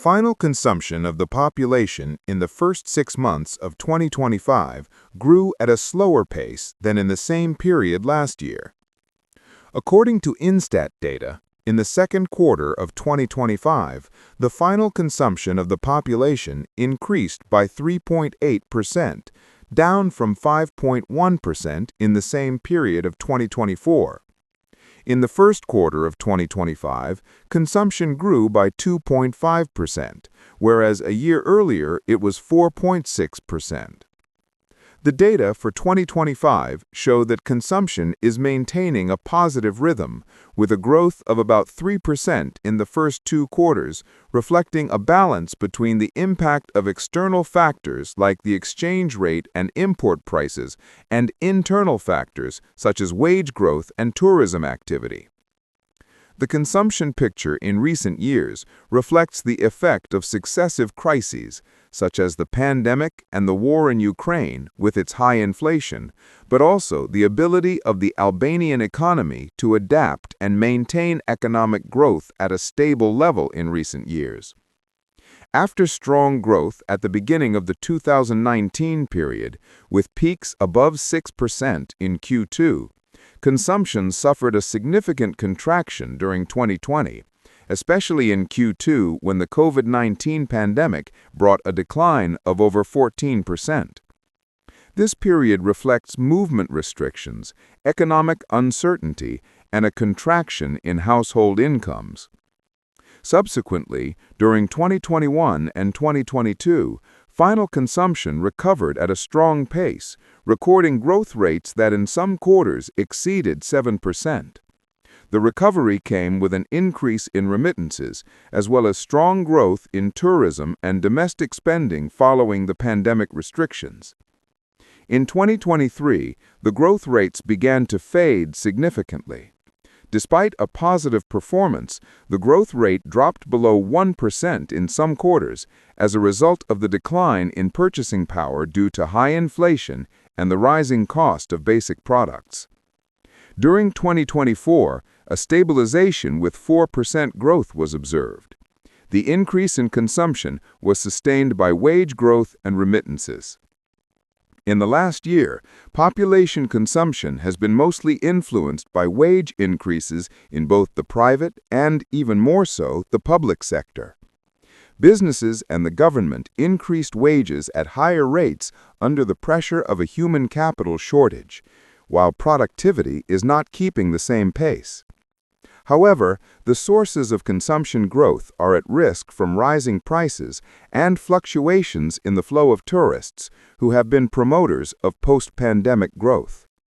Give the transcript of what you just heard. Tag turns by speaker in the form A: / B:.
A: Final consumption of the population in the first 6 months of 2025 grew at a slower pace than in the same period last year. According to Instat data, in the second quarter of 2025, the final consumption of the population increased by 3.8%, down from 5.1% in the same period of 2024. In the first quarter of 2025, consumption grew by 2.5%, whereas a year earlier it was 4.6%. The data for 2025 show that consumption is maintaining a positive rhythm, with a growth of about 3% in the first 2 quarters, reflecting a balance between the impact of external factors like the exchange rate and import prices and internal factors such as wage growth and tourism activity. The consumption picture in recent years reflects the effect of successive crises, such as the pandemic and the war in Ukraine with its high inflation, but also the ability of the Albanian economy to adapt and maintain economic growth at a stable level in recent years. After strong growth at the beginning of the 2019 period, with peaks above 6% in Q2, consumption suffered a significant contraction during 2020, especially in Q2 when the COVID-19 pandemic brought a decline of over 14%. This period reflects movement restrictions, economic uncertainty, and a contraction in household incomes. Subsequently, during 2021 and 2022, final consumption recovered at a strong pace, recording growth rates that in some quarters exceeded 7%. The recovery came with an increase in remittances, as well as strong growth in tourism and domestic spending following the pandemic restrictions. In 2023, the growth rates began to fade significantly. Despite a positive performance, the growth rate dropped below 1% in some quarters as a result of the decline in purchasing power due to high inflation and the rising cost of basic products. During 2024, a stabilization with 4% growth was observed. The increase in consumption was sustained by wage growth and remittances. In the last year, population consumption has been mostly influenced by wage increases in both the private and, even more so, the public sector. Businesses and the government increased wages at higher rates under the pressure of a human capital shortage, while productivity is not keeping the same pace. However, the sources of consumption growth are at risk from rising prices and fluctuations in the flow of tourists, who have been promoters of post-pandemic growth.